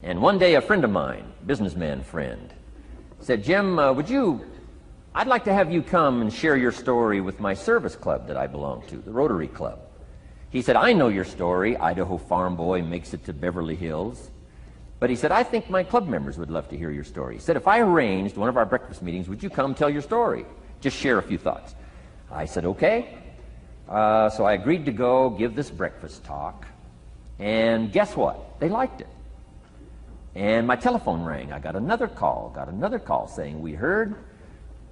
And one day a friend of mine, businessman friend, said, Jim, I'd like to have you come and share your story with my service club that I belong to, the Rotary Club. He said, I know your story, Idaho farm boy makes it to Beverly Hills. But he said, I think my club members would love to hear your story. He said, if I arranged one of our breakfast meetings, would you come tell your story? Just share a few thoughts. I said, okay. So I agreed to go give this breakfast talk. And guess what? They liked it. And my telephone rang. I got another call saying, we heard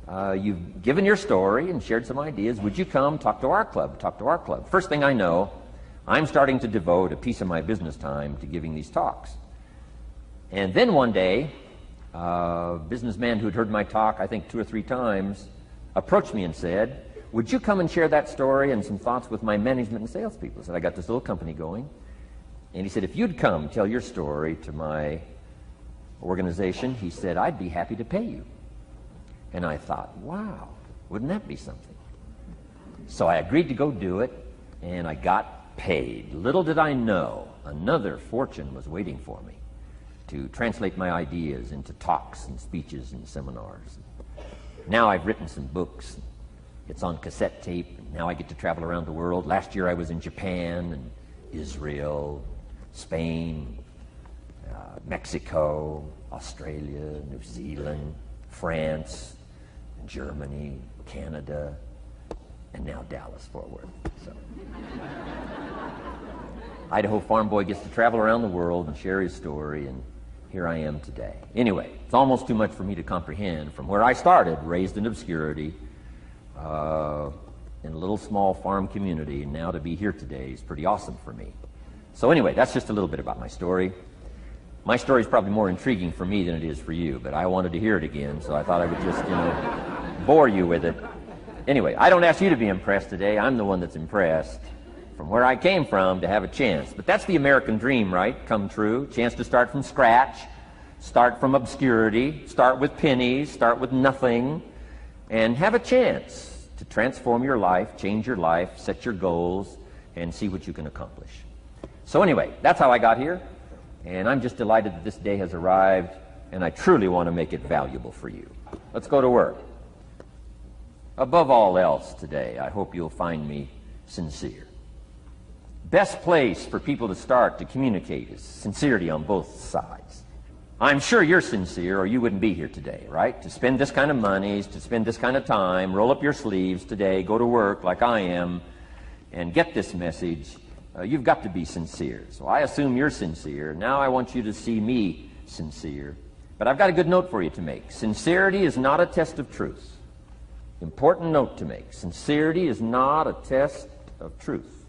you've given your story and shared some ideas. Would you come talk to our club? First thing I know, I'm starting to devote a piece of my business time to giving these talks. And then one day, a businessman who'd heard my talk, I think 2 or 3 times, approached me and said, would you come and share that story and some thoughts with my management and salespeople? I said, I got this little company going. And he said, if you'd come tell your story to my organization, he said, I'd be happy to pay you. And I thought, wow, wouldn't that be something? So I agreed to go do it, and I got paid. Little did I know, another fortune was waiting for me to translate my ideas into talks and speeches and seminars. Now I've written some books. It's on cassette tape. Now I get to travel around the world. Last year I was in Japan and Israel, Spain, Mexico, Australia, New Zealand, France, Germany, Canada, and now Dallas-Fort Worth. So, Idaho farm boy gets to travel around the world and share his story, and here I am today. Anyway, it's almost too much for me to comprehend. From where I started, raised in obscurity, in a little small farm community, and now to be here today is pretty awesome for me. So anyway, that's just a little bit about my story. My story is probably more intriguing for me than it is for you, but I wanted to hear it again, so I thought I would just, bore you with it. Anyway, I don't ask you to be impressed today. I'm the one that's impressed from where I came from to have a chance. But that's the American dream, right? Come true. Chance to start from scratch, start from obscurity, start with pennies, start with nothing, and have a chance to transform your life, change your life, set your goals, and see what you can accomplish. So anyway, that's how I got here. And I'm just delighted that this day has arrived, and I truly want to make it valuable for you. Let's go to work. Above all else today, I hope you'll find me sincere. Best place for people to start to communicate is sincerity on both sides. I'm sure you're sincere, or you wouldn't be here today, right? To spend this kind of money, to spend this kind of time, roll up your sleeves today, go to work like I am, and get this message. You've got to be sincere. So I assume you're sincere. Now I want you to see me sincere. But I've got a good note for you to make. Sincerity is not a test of truth. Important note to make. Sincerity is not a test of truth.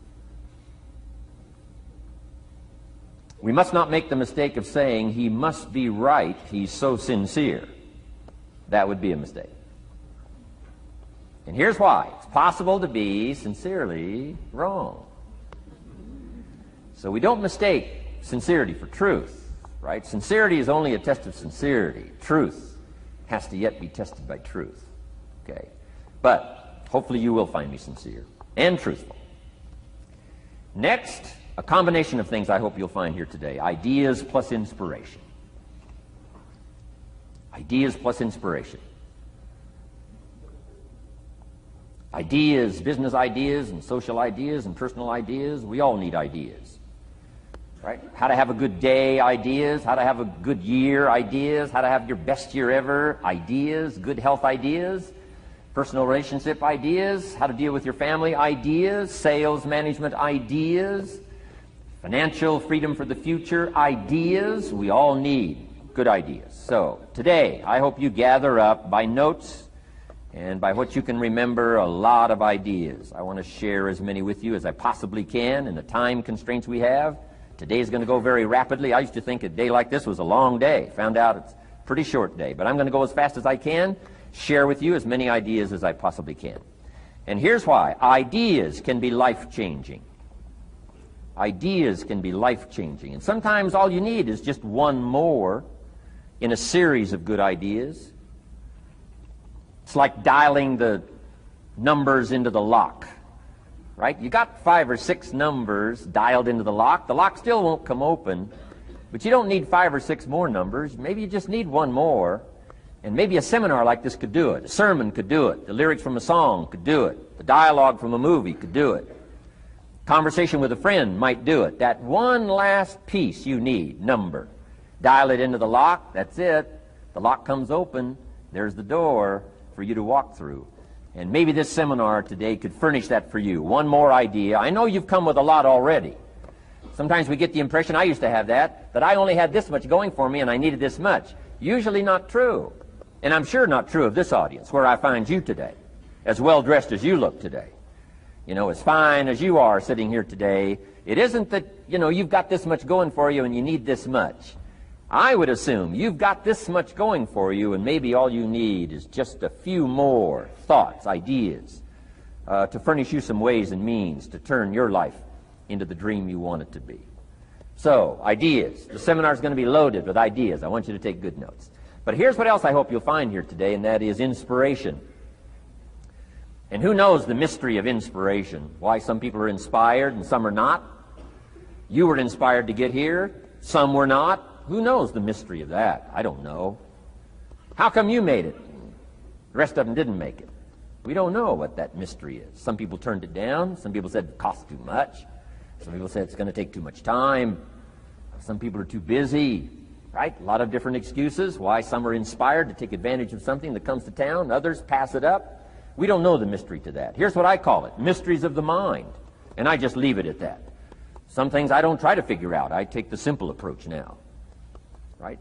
We must not make the mistake of saying he must be right, he's so sincere. That would be a mistake. And here's why. It's possible to be sincerely wrong. So we don't mistake sincerity for truth, right? Sincerity is only a test of sincerity. Truth has to yet be tested by truth, okay? But hopefully you will find me sincere and truthful. Next, a combination of things I hope you'll find here today. Ideas plus inspiration. Ideas plus inspiration. Ideas, business ideas and social ideas and personal ideas, we all need ideas. Right? How to have a good day ideas, how to have a good year ideas, how to have your best year ever ideas, good health ideas, personal relationship ideas, how to deal with your family ideas, sales management ideas, financial freedom for the future ideas. We all need good ideas. So today I hope you gather up by notes and by what you can remember a lot of ideas. I want to share as many with you as I possibly can in the time constraints we have. Today is going to go very rapidly. I used to think a day like this was a long day. Found out it's a pretty short day. But I'm going to go as fast as I can, share with you as many ideas as I possibly can. And here's why. Ideas can be life-changing. Ideas can be life-changing. And sometimes all you need is just one more in a series of good ideas. It's like dialing the numbers into the lock. Right? You got 5 or 6 numbers dialed into the lock. The lock still won't come open, But you don't need 5 or 6 more numbers. Maybe you just need one more. And maybe a seminar like this could do it. A sermon could do it. The lyrics from a song could do it. The dialogue from a movie could do it. Conversation with a friend might do it. That one last piece you need, number. Dial it into the lock, that's it. The lock comes open, there's the door for you to walk through. And maybe this seminar today could furnish that for you. One more idea. I know you've come with a lot already. Sometimes we get the impression, I used to have that I only had this much going for me and I needed this much. Usually not true. And I'm sure not true of this audience, where I find you today, as well dressed as you look today. You know, as fine as you are sitting here today, it isn't that, you know, you've got this much going for you and you need this much. I would assume you've got this much going for you and maybe all you need is just a few more thoughts, ideas, to furnish you some ways and means to turn your life into the dream you want it to be. So, ideas. The seminar is going to be loaded with ideas. I want you to take good notes. But here's what else I hope you'll find here today, and that is inspiration. And who knows the mystery of inspiration? Why some people are inspired and some are not? You were inspired to get here. Some were not. Who knows the mystery of that? I don't know. How come you made it? The rest of them didn't make it. We don't know what that mystery is. Some people turned it down. Some people said it costs too much. Some people said it's going to take too much time. Some people are too busy. Right? A lot of different excuses why some are inspired to take advantage of something that comes to town. Others pass it up. We don't know the mystery to that. Here's what I call it. Mysteries of the mind. And I just leave it at that. Some things I don't try to figure out. I take the simple approach now. Right?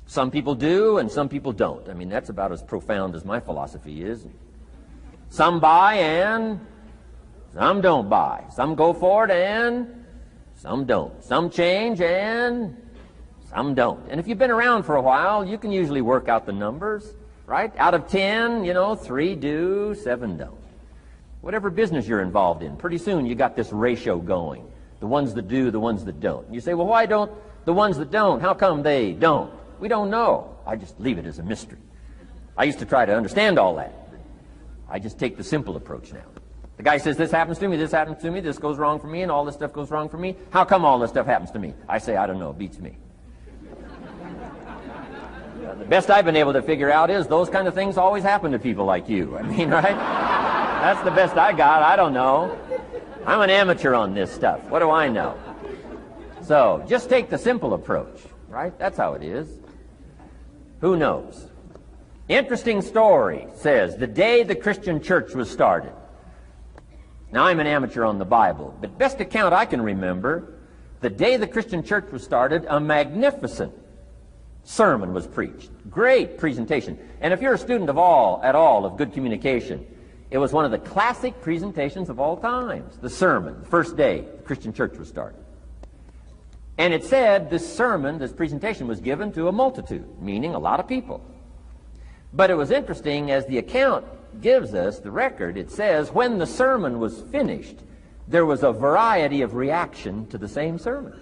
Some people do and some people don't. I mean, that's about as profound as my philosophy is. Some buy and some don't buy. Some go for it and some don't. Some change and some don't. And if you've been around for a while, you can usually work out the numbers, right? Out of 10, 3 do, 7 don't. Whatever business you're involved in, pretty soon you got this ratio going. The ones that do, the ones that don't. You say, well, why don't the ones that don't, how come they don't? We don't know. I just leave it as a mystery. I used to try to understand all that. I just take the simple approach now. The guy says, this happens to me, this goes wrong for me, and all this stuff goes wrong for me. How come all this stuff happens to me? I say, I don't know, it beats me. The best I've been able to figure out is those kind of things always happen to people like you. I mean, right? That's the best I got. I don't know. I'm an amateur on this stuff. What do I know? So, just take the simple approach, right? That's how it is. Who knows? Interesting story says, the day the Christian church was started. Now, I'm an amateur on the Bible, but best account I can remember, the day the Christian church was started, a magnificent sermon was preached. Great presentation. And if you're a student at all of good communication, it was one of the classic presentations of all times. The sermon, the first day the Christian church was started. And it said this sermon, this presentation was given to a multitude, meaning a lot of people. But it was interesting, as the account gives us, the record, it says, when the sermon was finished, there was a variety of reaction to the same sermon.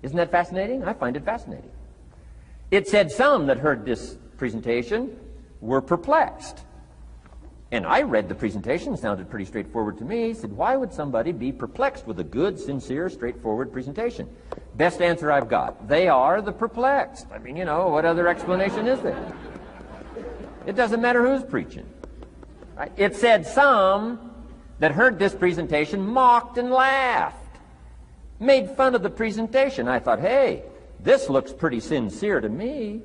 Isn't that fascinating? I find it fascinating. It said some that heard this presentation were perplexed. And I read the presentation, it sounded pretty straightforward to me. I said, why would somebody be perplexed with a good, sincere, straightforward presentation? Best answer I've got. They are the perplexed. I mean, what other explanation is there? It doesn't matter who's preaching. Right? It said some that heard this presentation mocked and laughed, made fun of the presentation. I thought, hey, this looks pretty sincere to me.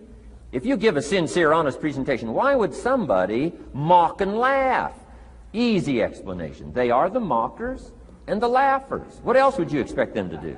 If you give a sincere, honest presentation, why would somebody mock and laugh? Easy explanation. They are the mockers and the laughers. What else would you expect them to do?